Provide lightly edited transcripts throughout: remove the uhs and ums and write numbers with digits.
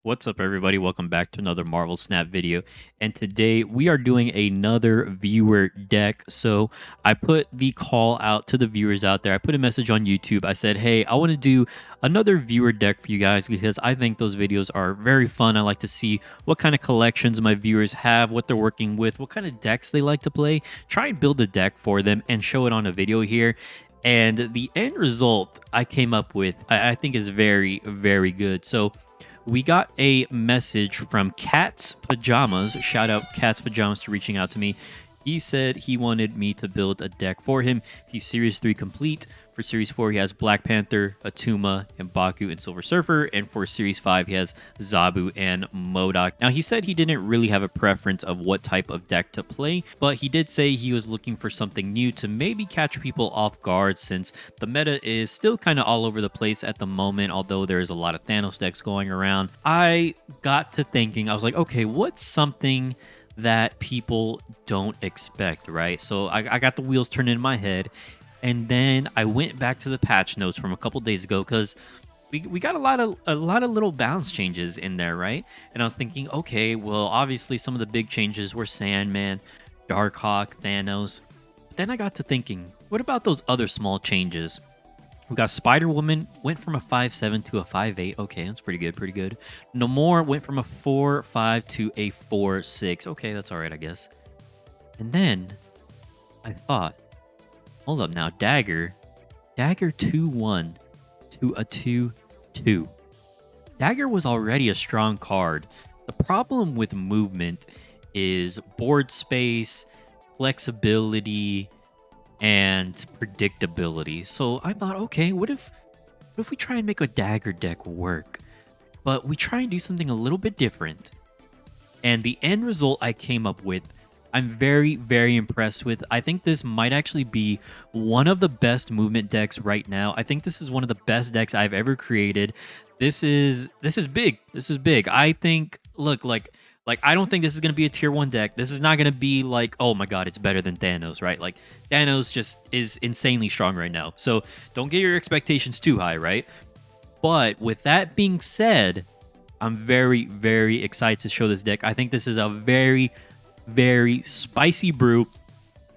What's up, everybody? Welcome back to another Marvel Snap video. And today we are doing another viewer deck. So I put the call out to the viewers out there. I put a message on YouTube. I said, hey, I want to do another viewer deck for you guys because I think those videos are very fun. I like to see what kind of collections my viewers have, what they're working with, what kind of decks they like to play. Try and build a deck for them and show it on a video here. And the end result I came up with, I think is very, very good. So we got a message from Cat's Pajamas. Shout out Cat's Pajamas for reaching out to me. He said he wanted me to build a deck for him. He's Series 3 complete. For Series 4, he has Black Panther, Atuma, and Baku, and Silver Surfer. And for Series 5, he has Zabu and MODOK. Now, he said he didn't really have a preference of what type of deck to play, but he did say he was looking for something new to maybe catch people off guard since the meta is still kind of all over the place at the moment, although there's a lot of Thanos decks going around. I got to thinking, I was like, okay, what's something that people don't expect, right? So I got the wheels turning in my head. And then I went back to the patch notes from a couple days ago because we got a lot of little balance changes in there, right? And I was thinking, okay, well, obviously some of the big changes were Sandman, Darkhawk, Thanos. Then I got to thinking, what about those other small changes? We got Spider-Woman went from a 5'7" to a 5'8". Okay, that's pretty good, pretty good. Namor went from a 4'5" to a 4'6". Okay, that's all right, I guess. And then I thought, hold up now, Dagger 2-1 to a 2-2. Dagger was already a strong card. The problem with movement is board space, flexibility, and predictability. So I thought, okay, what if we try and make a Dagger deck work, but we try and do something a little bit different? And the end result I came up with, I'm very, very impressed with. I think this might actually be one of the best movement decks right now. I think this is one of the best decks I've ever created. This is big. This is big. I think, look, like I don't think this is going to be a tier 1 deck. This is not going to be like, oh my god, it's better than Thanos, right? Like Thanos just is insanely strong right now. So don't get your expectations too high, right? But with that being said, I'm very, very excited to show this deck. I think this is a very, very spicy brew.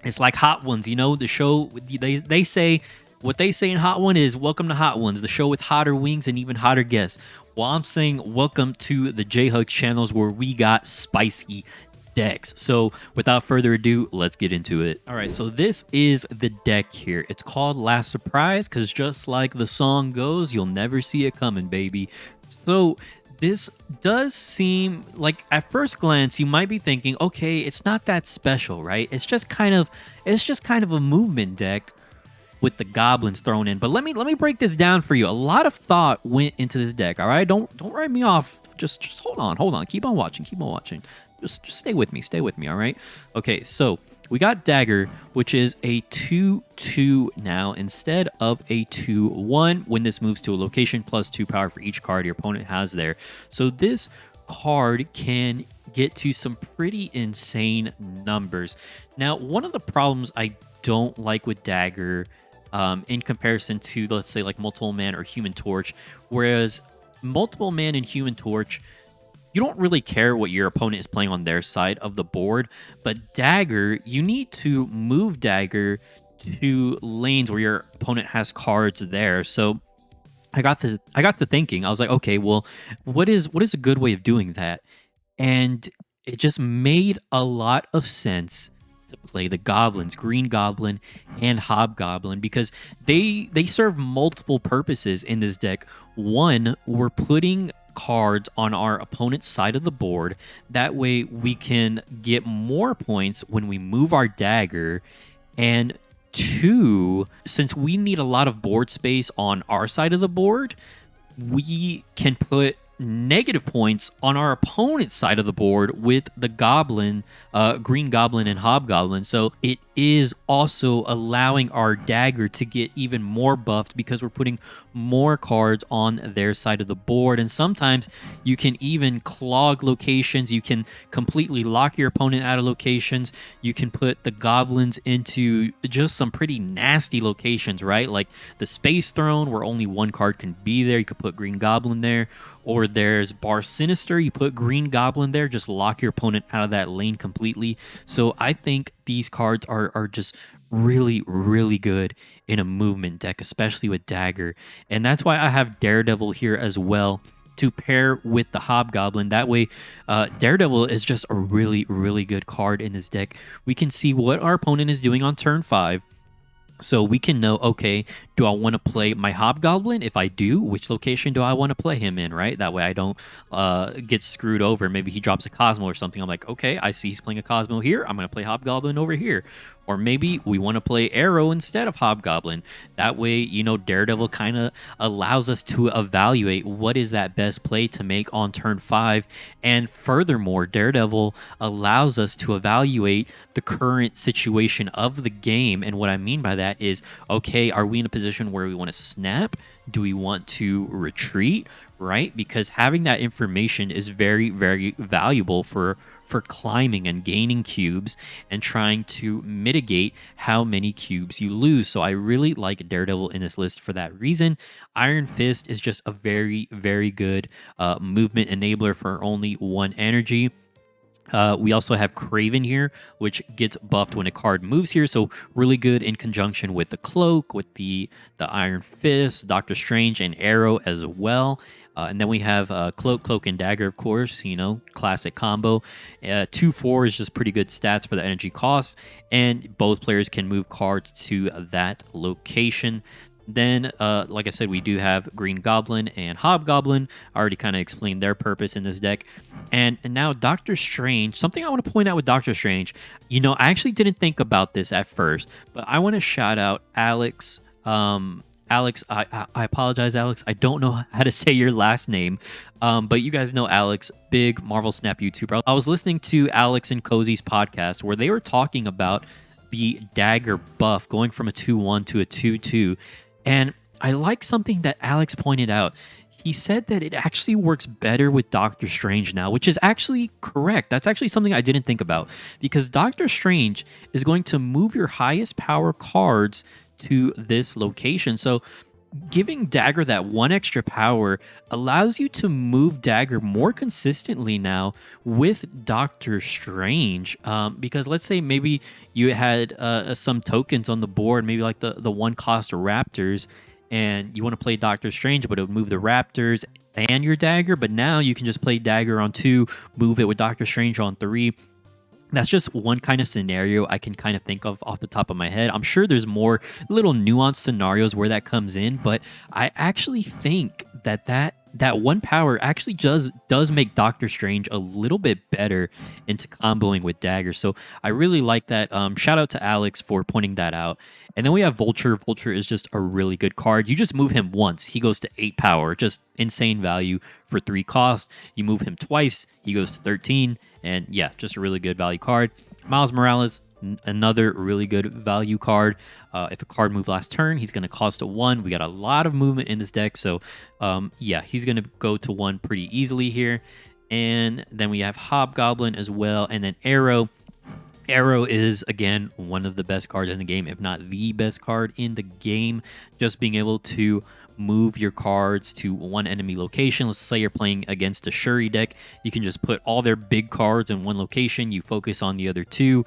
It's like Hot Ones, you know, the show. They say, what they say in Hot One is welcome to Hot Ones, the show with hotter wings and even hotter guests. Well, I'm saying welcome to the J-Hugs channels where we got spicy decks. So without further ado, let's get into it. All right, so this is the deck here. It's called Last Surprise because just like the song goes, you'll never see it coming, baby. So this does seem like, at first glance, you might be thinking, okay, it's not that special, right? It's just kind of a movement deck with the goblins thrown in. But let me break this down for you. A lot of thought went into this deck. All right, don't write me off. Just hold on. Keep on watching. Just stay with me. All right. Okay, so we got Dagger, which is a 2-2 now instead of a 2-1 when this moves to a location, +2 power for each card your opponent has there. So this card can get to some pretty insane numbers. Now, one of the problems I don't like with Dagger in comparison to, let's say, like Multiple Man or Human Torch, whereas Multiple Man and Human Torch, you don't really care what your opponent is playing on their side of the board, but Dagger, you need to move Dagger to lanes where your opponent has cards there. So I got to thinking. I was like, okay, well, what is a good way of doing that? And it just made a lot of sense to play the goblins, Green Goblin and Hobgoblin, because they serve multiple purposes in this deck. One, we're putting cards on our opponent's side of the board. That way we can get more points when we move our Dagger. And two, since we need a lot of board space on our side of the board, we can put negative points on our opponent's side of the board with the Goblin, Green Goblin and Hobgoblin. So it is also allowing our Dagger to get even more buffed because we're putting more cards on their side of the board. And sometimes you can even clog locations. You can completely lock your opponent out of locations. You can put the goblins into just some pretty nasty locations, right? Like the Space Throne, where only one card can be there. You could put Green Goblin there. Or there's Bar Sinister. You put Green Goblin there, just lock your opponent out of that lane completely. So I think these cards are just really, really good in a movement deck, especially with Dagger. And that's why I have Daredevil here as well to pair with the Hobgoblin. That way, Daredevil is just a really, really good card in this deck. We can see what our opponent is doing on turn 5. So we can know, okay, do I want to play my Hobgoblin? If I do, which location do I want to play him in, right? That way I don't get screwed over. Maybe he drops a Cosmo or something. I'm like, okay, I see he's playing a Cosmo here. I'm going to play Hobgoblin over here. Or maybe we want to play Aero instead of Hobgoblin. That way, you know, Daredevil kind of allows us to evaluate what is that best play to make on turn 5. And furthermore, Daredevil allows us to evaluate the current situation of the game. And what I mean by that is, okay, are we in a position where we want to snap? Do we want to retreat? Right? Because having that information is very, very valuable for climbing and gaining cubes and trying to mitigate how many cubes you lose. So I really like Daredevil in this list for that reason. Iron Fist is just a very, very good movement enabler for only 1 energy. We also have Kraven here, which gets buffed when a card moves here. So really good in conjunction with the Cloak, with the Iron Fist, Doctor Strange, and Aero as well. And then we have Cloak, and Dagger, of course, you know, classic combo. 2/4 is just pretty good stats for the energy cost. And both players can move cards to that location. Then, like I said, we do have Green Goblin and Hobgoblin. I already kind of explained their purpose in this deck. And now Doctor Strange, something I want to point out with Doctor Strange, you know, I actually didn't think about this at first, but I want to shout out Alex. Alex, I apologize, Alex. I don't know how to say your last name, but you guys know Alex, big Marvel Snap YouTuber. I was listening to Alex and Cozy's podcast where they were talking about the Dagger buff going from a 2/1 to a 2/2. And I like something that Alex pointed out. He said that it actually works better with Doctor Strange now, which is actually correct. That's actually something I didn't think about, because Doctor Strange is going to move your highest power cards to this location. So giving Dagger that 1 extra power allows you to move Dagger more consistently now with Doctor Strange. Because let's say maybe you had some tokens on the board, maybe like the 1-cost Raptors, and you want to play Doctor Strange, but it would move the Raptors and your Dagger. But now you can just play Dagger on 2, move it with Doctor Strange on 3. That's just one kind of scenario I can kind of think of off the top of my head. I'm sure there's more little nuanced scenarios where that comes in, but I actually think that 1 power actually does make Doctor Strange a little bit better into comboing with Dagger. So I really like that. Shout out to Alex for pointing that out. And then we have Vulture. Vulture is just a really good card. You just move him once, he goes to 8 power. Just insane value for 3 cost. You move him twice, he goes to 13. And yeah, just a really good value card. Miles Morales, another really good value card. If a card moved last turn, he's going to cost a 1. We got a lot of movement in this deck. So yeah, he's going to go to 1 pretty easily here. And then we have Hobgoblin as well. And then Aero. Aero is, again, one of the best cards in the game, if not the best card in the game. Just being able to move your cards to 1 enemy location. Let's say you're playing against a Shuri deck. You can just put all their big cards in 1 location. You focus on the other 2.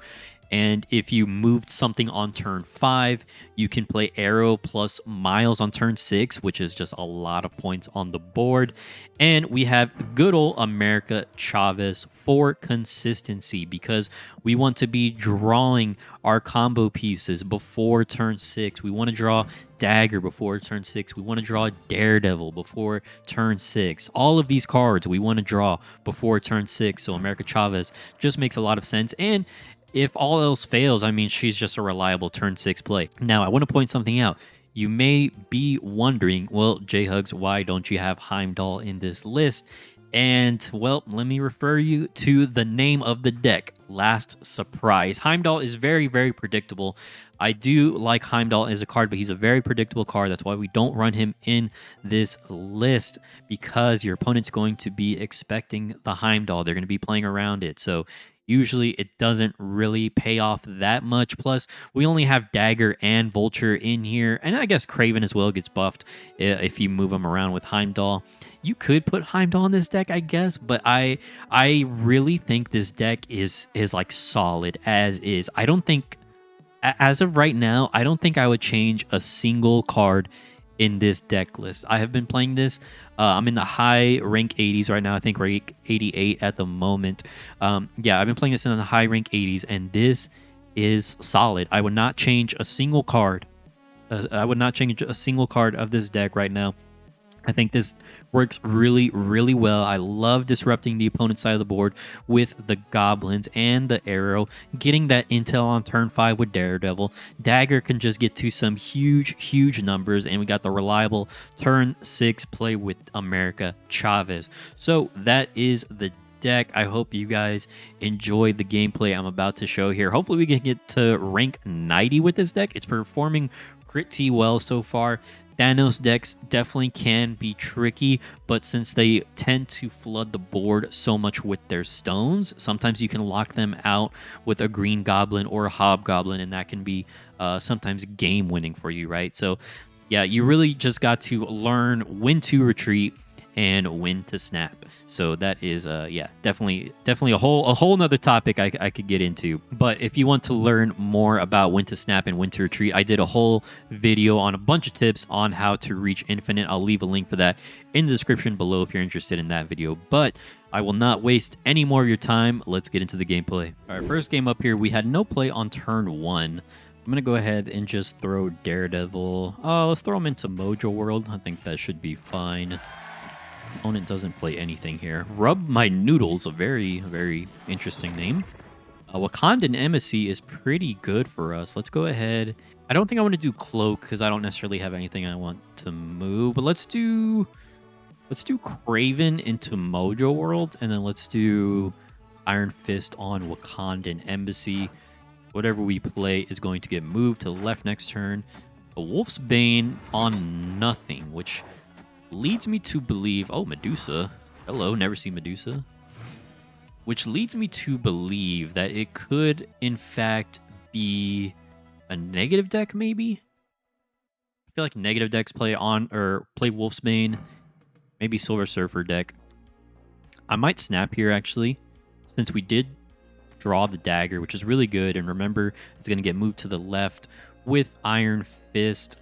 And if you moved something on turn 5, you can play Aero plus Miles on turn 6, which is just a lot of points on the board. And we have good old America Chavez for consistency, because we want to be drawing our combo pieces before turn 6. We want to draw Dagger before turn 6. We want to draw Daredevil before turn 6. All of these cards we want to draw before turn 6. So America Chavez just makes a lot of sense. And if all else fails, I mean, she's just a reliable turn 6 play. Now, I want to point something out. You may be wondering, well, J-Hugs, why don't you have Heimdall in this list? And, well, let me refer you to the name of the deck, Last Surprise. Heimdall is very, very predictable. I do like Heimdall as a card, but he's a very predictable card. That's why we don't run him in this list, because your opponent's going to be expecting the Heimdall. They're going to be playing around it. So usually it doesn't really pay off that much. Plus, we only have Dagger and Vulture in here. And I guess Kraven as well gets buffed if you move him around with Heimdall. You could put Heimdall in this deck, I guess, but I really think this deck is like solid as is. I don't think, as of right now, I don't think I would change a single card in this deck list. I have been playing this. I'm in the high rank 80s right now. I think rank 88 at the moment. Yeah, I've been playing this in the high rank 80s, and this is solid. I would not change a single card. I would not change a single card of this deck right now. I think this works really, really well. I love disrupting the opponent's side of the board with the Goblins and the Aero, getting that intel on turn 5 with Daredevil. Dagger can just get to some huge, huge numbers, and we got the reliable turn 6 play with America Chavez. So that is the deck. I hope you guys enjoyed the gameplay I'm about to show here. Hopefully we can get to rank 90 with this deck. It's performing pretty well so far. Thanos decks definitely can be tricky, but since they tend to flood the board so much with their stones, sometimes you can lock them out with a green goblin or a hobgoblin, and that can be sometimes game winning for you, right? So yeah, you really just got to learn when to retreat and when to snap. So that is yeah, definitely a whole nother topic I could get into. But if you want to learn more about when to snap and when to retreat, I did a whole video on a bunch of tips on how to reach infinite. I'll leave a link for that in the description below if you're interested in that video. But I will not waste any more of your time. Let's get into the gameplay. All right, first game up here, we had no play on turn 1. I'm going to go ahead and just throw Daredevil. Let's throw him into Mojo World. I think that should be fine. Opponent doesn't play anything here. Rub My Noodles, a very, very interesting name. Wakandan Embassy is pretty good for us. Let's go ahead. I don't think I want to do Cloak because I don't necessarily have anything I want to move. But let's do Kraven into Mojo World, and then let's do Iron Fist on Wakandan Embassy. Whatever we play is going to get moved to the left next turn. A Wolf's Bane on nothing, which leads me to believe... Oh, Medusa. Hello, never seen Medusa. Which leads me to believe that it could, in fact, be a negative deck, maybe? I feel like negative decks play Wolf's Bane. Maybe Silver Surfer deck. I might snap here, actually, since we did draw the Dagger, which is really good. And remember, it's going to get moved to the left with Iron Fist.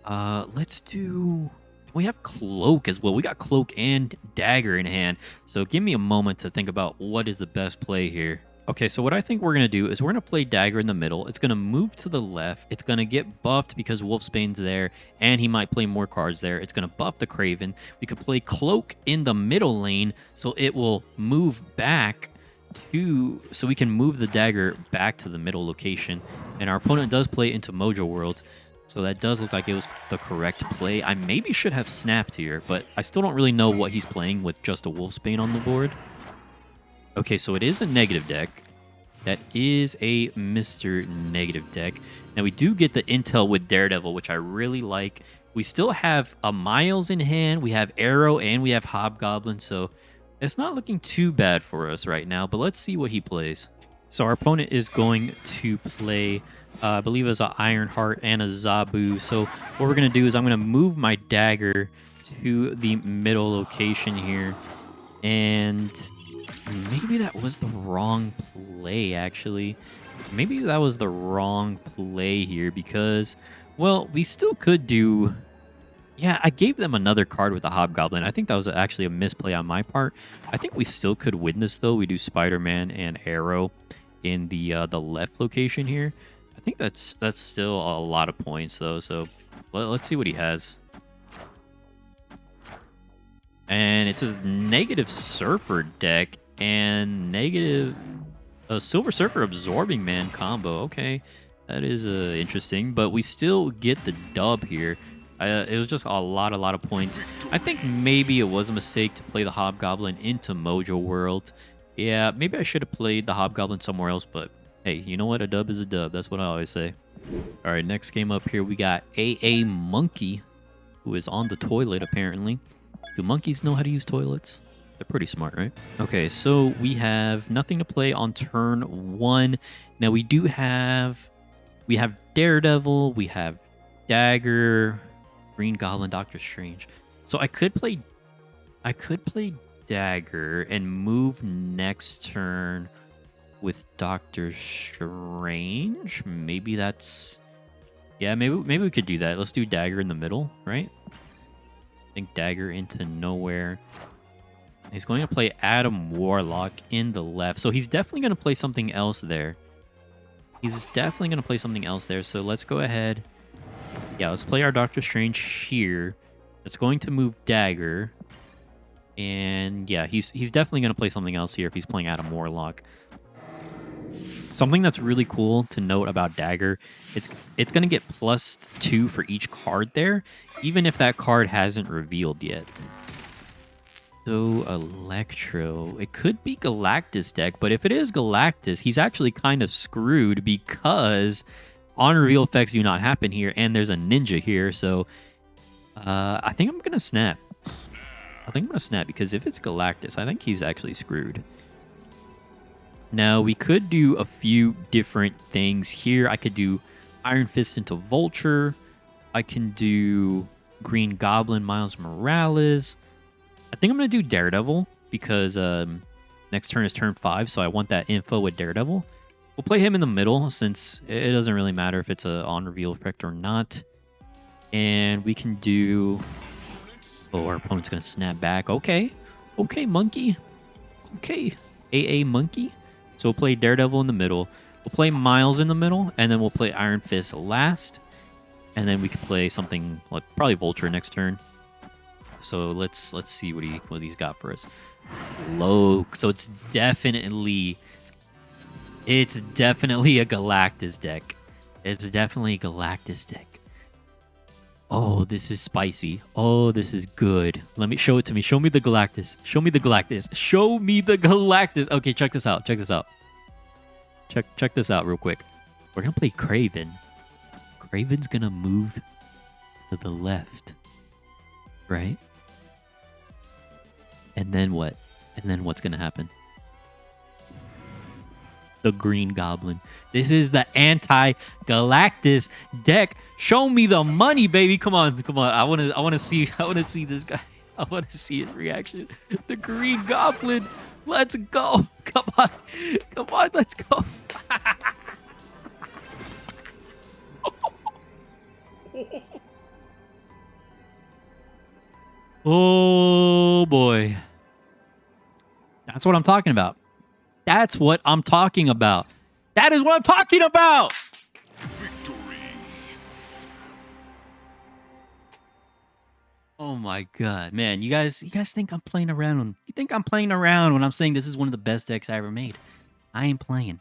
Let's do... We have Cloak as well. We got Cloak and Dagger in hand. So give me a moment to think about what is the best play here. Okay, so what I think we're going to do is we're going to play Dagger in the middle. It's going to move to the left. It's going to get buffed because Wolfsbane's there, and he might play more cards there. It's going to buff the Kraven. We could play Cloak in the middle lane, so it will move back so we can move the Dagger back to the middle location. And our opponent does play into Mojo World. So that does look like it was the correct play. I maybe should have snapped here, but I still don't really know what he's playing with just a Wolfsbane on the board. Okay, so it is a negative deck. That is a Mr. Negative deck. Now, we do get the intel with Daredevil, which I really like. We still have a Miles in hand. We have Aero, and we have Hobgoblin, so it's not looking too bad for us right now, but let's see what he plays. So our opponent is going to play... I believe it's an Ironheart and a Zabu. So what we're going to do is I'm going to move my Dagger to the middle location here. And maybe that was the wrong play, actually. Maybe that was the wrong play here because, well, we still could do... Yeah, I gave them another card with the Hobgoblin. I think that was actually a misplay on my part. I think we still could win this, though. We do Spider-Man and Aero in the left location here. I think that's still a lot of points, though, so let's see what he has. And it's a negative Surfer deck and negative Silver Surfer Absorbing Man combo. Okay, that is interesting, but we still get the dub here. It was just a lot of points. I think maybe it was a mistake to play the Hobgoblin into Mojo World. Yeah, maybe I should have played the Hobgoblin somewhere else, but Hey, you know what? A dub is a dub. That's what I always say. All right, next game up here, we got AA Monkey, who is on the toilet, apparently. Do monkeys know how to use toilets? They're pretty smart, right? Okay, so we have nothing to play on turn 1. Now, we have Daredevil, we have Dagger, Green Goblin, Doctor Strange. So I could play Dagger and move next turn with Doctor Strange. Maybe that's... Yeah, maybe we could do that. Let's do Dagger in the middle, right? I think Dagger into nowhere. He's going to play Adam Warlock in the left. So he's definitely going to play something else there. So let's go ahead. Yeah, let's play our Doctor Strange here. It's going to move Dagger. And yeah, he's definitely going to play something else here if he's playing Adam Warlock. Something that's really cool to note about Dagger, it's going to get +2 for each card there, even if that card hasn't revealed yet. So Electro, it could be Galactus deck, but if it is Galactus, he's actually kind of screwed because on-reveal effects do not happen here, and there's a ninja here, so I think I'm going to snap. Because if it's Galactus, I think he's actually screwed. Now, we could do a few different things here. I could do Iron Fist into Vulture. I can do Green Goblin, Miles Morales. I think I'm going to do Daredevil because next turn is turn 5, so I want that info with Daredevil. We'll play him in the middle since it doesn't really matter if it's an on-reveal effect or not. And we can do... Oh, our opponent's going to snap back. Okay, Monkey. Okay, AA Monkey. So we'll play Daredevil in the middle. We'll play Miles in the middle, and then we'll play Iron Fist last. And then we can play something like probably Vulture next turn. So let's see what he's got for us. Cloak. So it's definitely a Galactus deck. Oh, this is spicy. Oh, this is good. Let me show it to me. Show me the Galactus. Okay, check this out. Check this out real quick. We're going to play Kraven. Kraven's going to move to the left. Right? And then what? And then what's going to happen? The Green Goblin. This is the anti-Galactus deck. Show me the money, baby. Come on. I want to see this guy. I want to see his reaction. The Green Goblin. Let's go. Come on, let's go. Oh boy. That's what I'm talking about. That is what I'm talking about. Victory. Oh my god, man! You guys think I'm playing around? You think I'm playing around when I'm saying this is one of the best decks I ever made? I ain't playing.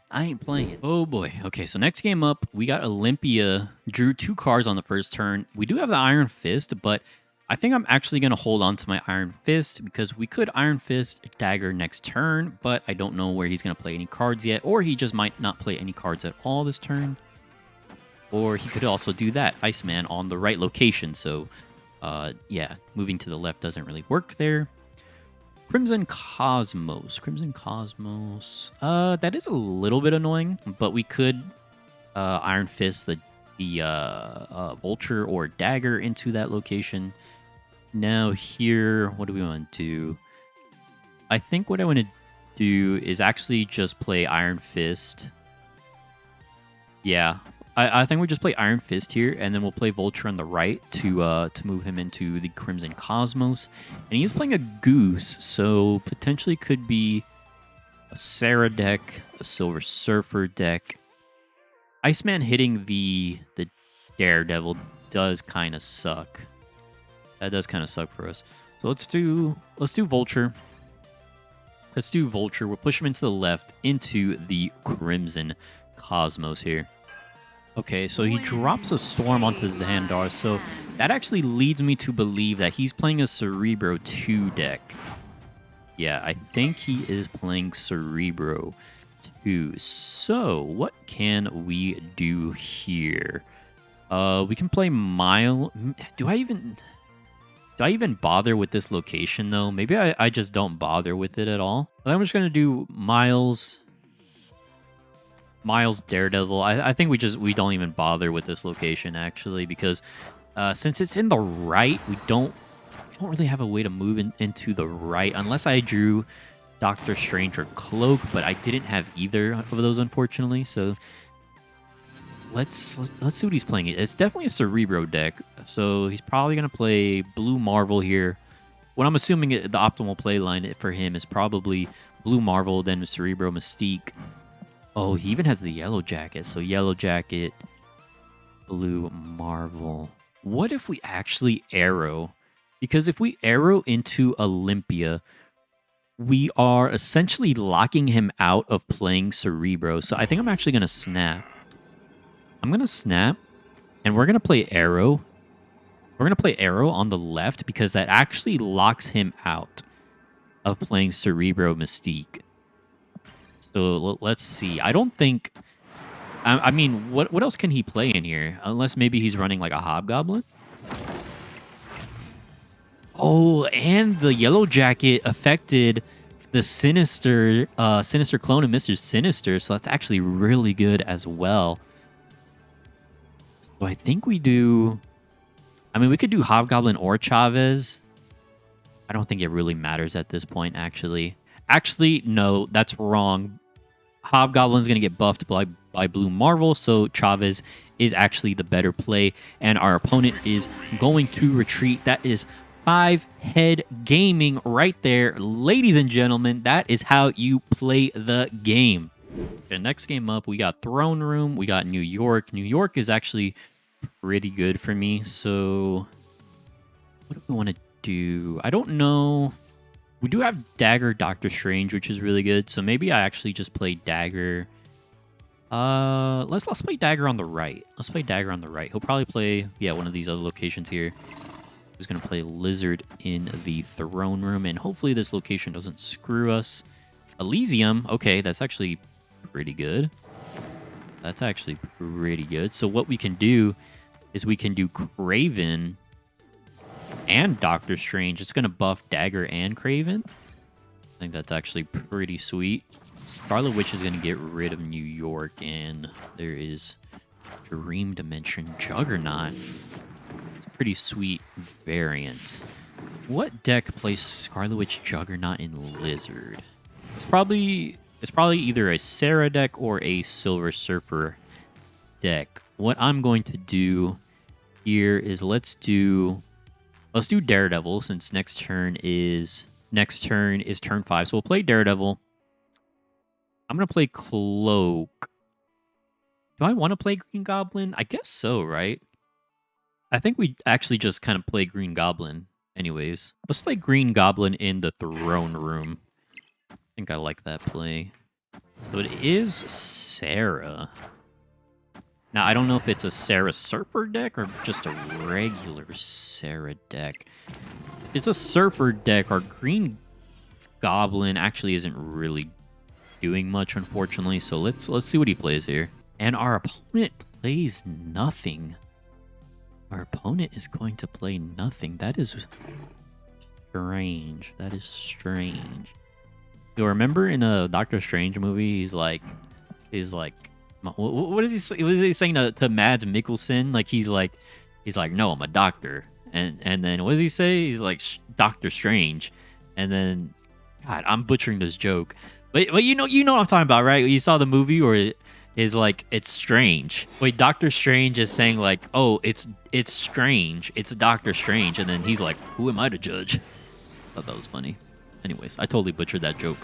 Oh boy. Okay, so next game up, we got Olympia. Drew 2 cards on the first turn. We do have the Iron Fist, but I think I'm actually going to hold on to my Iron Fist because we could Iron Fist Dagger next turn, but I don't know where he's going to play any cards yet, or he just might not play any cards at all this turn. Or he could also do that, Iceman, on the right location, so yeah, moving to the left doesn't really work there. Crimson Cosmos. That is a little bit annoying, but we could Iron Fist the Vulture or Dagger into that location. Now here, what do we want to do? I think what I want to do is actually just play Iron Fist. Yeah, I think we'll just play Iron Fist here, and then we'll play Vulture on the right to move him into the Crimson Cosmos. And he is playing a Goose, so potentially could be a Sarah deck, a Silver Surfer deck. Iceman hitting the Daredevil does kind of suck. That does kind of suck for us. So let's do Vulture. We'll push him into the left into the Crimson Cosmos here. Okay, so he drops a Storm onto Xandar, so that actually leads me to believe that he's playing a Cerebro 2 deck. Yeah, I think he is playing Cerebro 2. So, what can we do here? We can play Mile. Do I even bother with this location though? Maybe I just don't bother with it at all. I'm just gonna do Miles Daredevil. I think we don't even bother with this location actually, because since it's in the right, we don't really have a way to move into the right unless I drew Doctor Strange or Cloak, but I didn't have either of those unfortunately. So let's see what he's playing. It's definitely a Cerebro deck, so he's probably gonna play Blue Marvel here. What I'm assuming the optimal play line for him is probably Blue Marvel, then Cerebro Mystique. Oh, he even has the Yellow Jacket. So Yellow Jacket, Blue Marvel. What if we actually Aero? Because if we Aero into Olympia, we are essentially locking him out of playing Cerebro. So I think I'm actually going to snap. I'm going to snap, and we're going to play Aero. We're going to play Aero on the left because that actually locks him out of playing Cerebro Mystique. So let's see. I don't think... I mean, what else can he play in here? Unless maybe he's running like a Hobgoblin? Oh, and the Yellow Jacket affected the Sinister clone of Mr. Sinister, so that's actually really good as well. So I think we do... I mean, we could do Hobgoblin or Chavez. I don't think it really matters at this point, actually. Actually, no, that's wrong. Hobgoblin's going to get buffed by Blue Marvel, so Chavez is actually the better play, and our opponent is going to retreat. That is 5-head gaming right there. Ladies and gentlemen, that is how you play the game. Okay, next game up, we got Throne Room, we got New York. New York is actually pretty good for me, so what do we want to do? I don't know. We do have Dagger Doctor Strange, which is really good. So maybe I actually just play Dagger. Let's play Dagger on the right. Let's play Dagger on the right. He'll probably play, yeah, one of these other locations here. He's going to play Lizard in the Throne Room, and hopefully this location doesn't screw us. Elysium, okay, that's actually pretty good. That's actually pretty good. So what we can do is we can do Kraven and Doctor Strange. It's going to buff Dagger and Kraven. I think that's actually pretty sweet. Scarlet Witch is going to get rid of New York, and there is Dream Dimension Juggernaut. It's a pretty sweet variant. What deck plays Scarlet Witch Juggernaut in Lizard? It's probably either a Sarah deck or a Silver Surfer deck. What I'm going to do here is let's do Daredevil, since next turn is turn 5. So we'll play Daredevil. I'm gonna play Cloak. Do I want to play Green Goblin? I guess so, right? I think we actually just kind of play Green Goblin anyways. Let's play Green Goblin in the Throne Room. I think I like that play. So it is Sarah. Now, I don't know if it's a Sarah Surfer deck or just a regular Sarah deck. If it's a Surfer deck, our Green Goblin actually isn't really doing much, unfortunately. So let's see what he plays here. And our opponent plays nothing. Our opponent is going to play nothing. That is strange. That is strange. You'll remember in a Doctor Strange movie, he's like, what is he say? What is he saying to Mads Mikkelsen? Like he's like, no, I'm a doctor. And then what does he say? He's like Doctor Strange. And then, God, I'm butchering this joke. But you know what I'm talking about, right? You saw the movie, or it is like it's strange. Wait, Doctor Strange is saying like, oh, it's strange. It's Doctor Strange, and then he's like, who am I to judge? I thought that was funny. Anyways, I totally butchered that joke.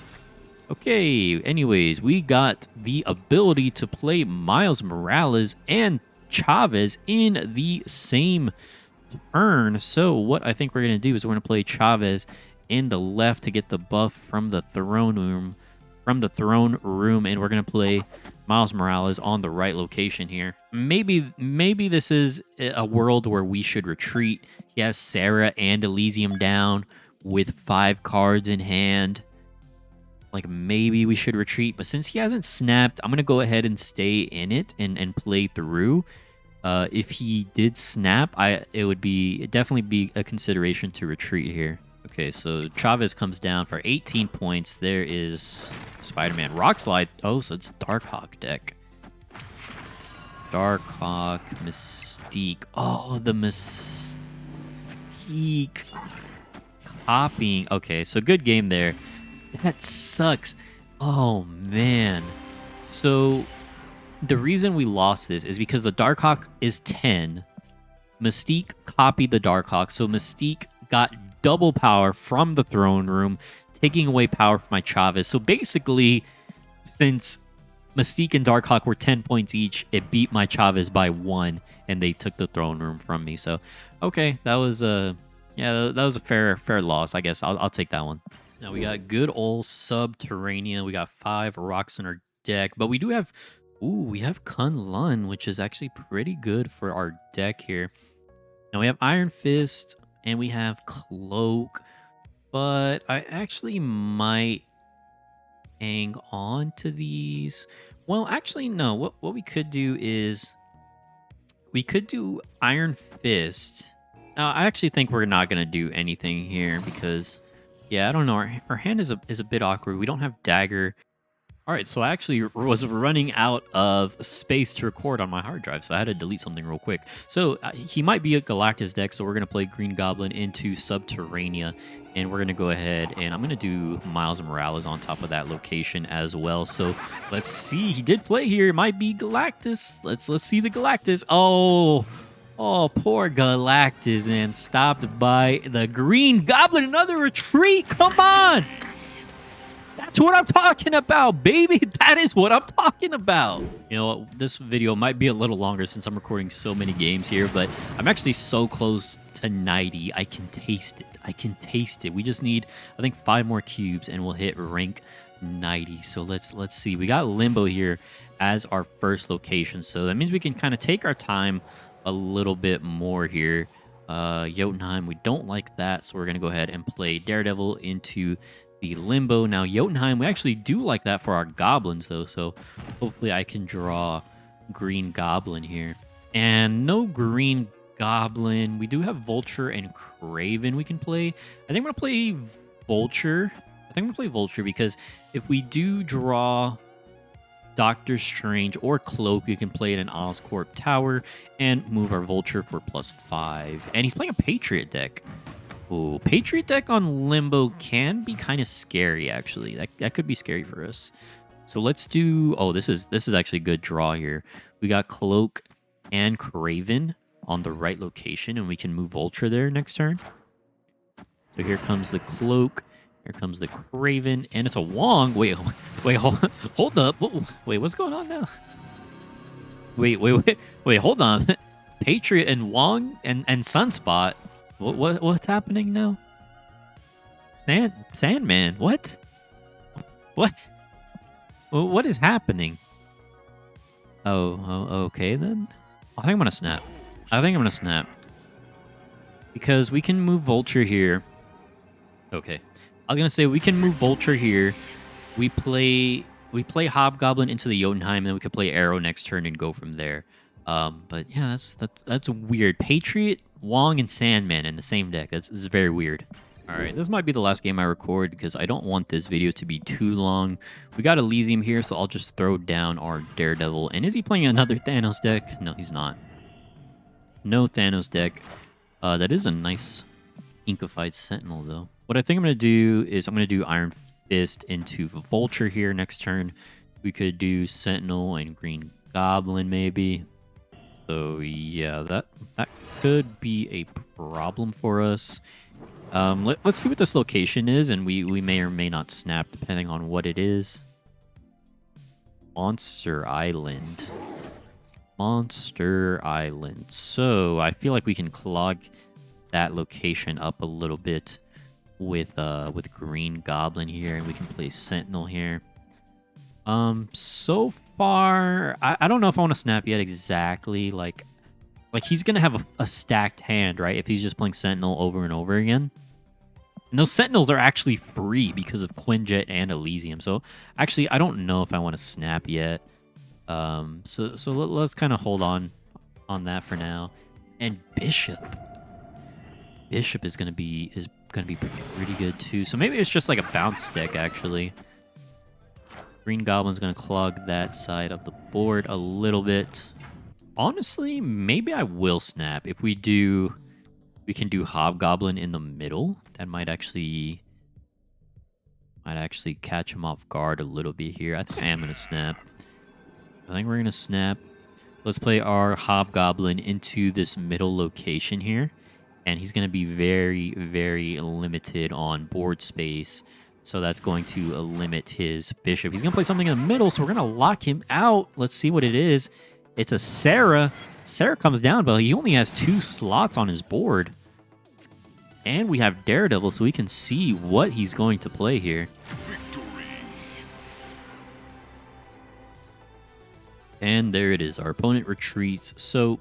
Okay, anyways, we got the ability to play Miles Morales and Chavez in the same turn. So what I think we're going to do is we're going to play Chavez in the left to get the buff from the throne room, and we're going to play Miles Morales on the right location here. Maybe this is a world where we should retreat. He has Sarah and Elysium down with 5 cards in hand. like maybe we should retreat. But since he hasn't snapped, I'm gonna go ahead and stay in it and play through. If he did snap, it would definitely be a consideration to retreat here. Okay, so Chavez comes down for 18 points. There is Spider-Man Rock Slide. Oh, so it's Darkhawk deck. Darkhawk, Mystique. Oh, the Mystique copying. Okay, so good game there. That sucks. Oh, man. So the reason we lost this is because the Darkhawk is 10. Mystique copied the Darkhawk, so Mystique got double power from the throne room, taking away power from my Chavez. So basically, since Mystique and Darkhawk were 10 points each, it beat my Chavez by 1, and they took the throne room from me. So, okay, that was a fair loss. I guess I'll take that one. Now we got good old Subterranea. We got 5 rocks in our deck, but we do have, we have Kunlun, which is actually pretty good for our deck here. Now we have Iron Fist and we have Cloak, but I actually might hang on to these. Well, actually, no. What we could do is we could do Iron Fist. Now, I actually think we're not going to do anything here because, yeah, I don't know. Our hand is a bit awkward. We don't have Dagger. All right, so I actually was running out of space to record on my hard drive, so I had to delete something real quick. So he might be a Galactus deck, so we're going to play Green Goblin into Subterranea, and we're going to go ahead, and I'm going to do Miles Morales on top of that location as well. So let's see. He did play here. It might be Galactus. Let's see the Galactus. Oh, poor Galactus, man. Stopped by the Green Goblin. Another retreat. Come on. That's what I'm talking about, baby. That is what I'm talking about. You know, this video might be a little longer since I'm recording so many games here, but I'm actually so close to 90. I can taste it. I can taste it. We just need, I think, 5 more cubes and we'll hit rank 90. So let's see. We got Limbo here as our first location. So that means we can kind of take our time a little bit more here. Jotunheim, we don't like that. So we're going to go ahead and play Daredevil into the Limbo. Now, Jotunheim, we actually do like that for our goblins, though, so hopefully I can draw Green Goblin here. And no Green Goblin. We do have Vulture and Kraven we can play. I think I'm going to play Vulture. Because if we do draw Doctor Strange or Cloak, we can play it in Oscorp Tower and move our Vulture for +5. And he's playing a Patriot deck. Ooh, Patriot deck on Limbo can be kind of scary, actually. That could be scary for us. So let's do... Oh, this is actually a good draw here. We got Cloak and Kraven on the right location, and we can move Vulture there next turn. So here comes the Cloak. Here comes the Kraven, and it's a Wong. Wait, hold up. Wait, what's going on now? Wait, hold on. Patriot and Wong and Sunspot. What's happening now? Sandman, what? What is happening? Oh, okay then. I think I'm gonna snap. Because we can move Vulture here. Okay. I was gonna say we can move Vulture here. We play Hobgoblin into the Jotunheim, and then we could play Aero next turn and go from there. But yeah, that's weird. Patriot, Wong, and Sandman in the same deck. That's very weird. All right, this might be the last game I record because I don't want this video to be too long. We got Elysium here, so I'll just throw down our Daredevil. And is he playing another Thanos deck? No, he's not. No Thanos deck. That is a nice Inkified Sentinel, though. What I think I'm going to do is I'm going to do Iron Fist into Vulture here next turn. We could do Sentinel and Green Goblin, maybe. So yeah, that could be a problem for us. Let's see what this location is, and we may or may not snap depending on what it is. Monster Island. So I feel like we can clog that location up a little bit with Green Goblin here, and we can play Sentinel here. So far, I don't know if I want to snap yet exactly. Like he's gonna have a stacked hand, right? If he's just playing Sentinel over and over again. And those Sentinels are actually free because of Quinjet and Elysium. So actually, I don't know if I want to snap yet. Let's kind of hold on that for now. And Bishop is gonna be pretty good too. So maybe it's just like a bounce deck actually. Green Goblin's gonna clog that side of the board a little bit. Honestly, maybe I will snap if we can do Hobgoblin in the middle. That might actually catch him off guard a little bit here. I think I am gonna snap. I think we're gonna snap. Let's play our Hobgoblin into this middle location here. And he's going to be very, very limited on board space. So that's going to limit his Bishop. He's going to play something in the middle, so we're going to lock him out. Let's see what it is. It's a Sarah. Sarah comes down, but he only has 2 slots on his board. And we have Daredevil, so we can see what he's going to play here. And there it is. Our opponent retreats. So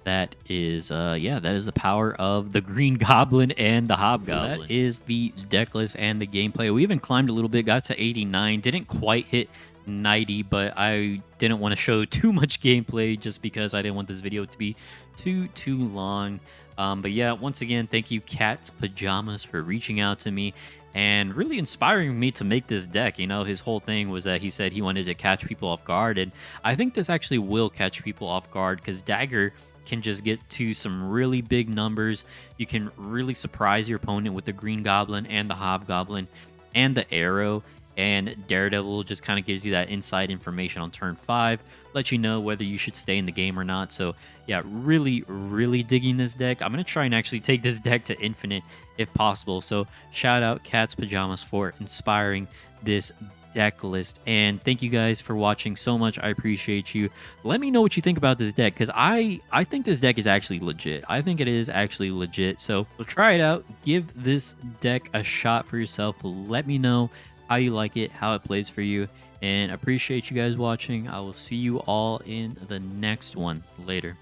that is, that is the power of the Green Goblin and the Hobgoblin. That is the deck list and the gameplay. We even climbed a little bit, got to 89. Didn't quite hit 90, but I didn't want to show too much gameplay just because I didn't want this video to be too long. But yeah, once again, thank you, Cat's Pajamas, for reaching out to me and really inspiring me to make this deck. You know, his whole thing was that he said he wanted to catch people off guard, and I think this actually will catch people off guard because Dagger can just get to some really big numbers. You can really surprise your opponent with the Green Goblin and the Hobgoblin and the Aero, and Daredevil just kind of gives you that inside information on turn 5, let you know whether you should stay in the game or not. So yeah, really, really digging this deck. I'm going to try and actually take this deck to infinite if possible. So shout out Cat's Pajamas for inspiring this deck list, and thank you guys for watching so much. I appreciate you. Let me know what you think about this deck, because I think this deck is actually legit. I think it is actually legit. So try it out, give this deck a shot for yourself. Let me know how you like it, how it plays for you, and appreciate you guys watching. I will see you all in the next one. Later.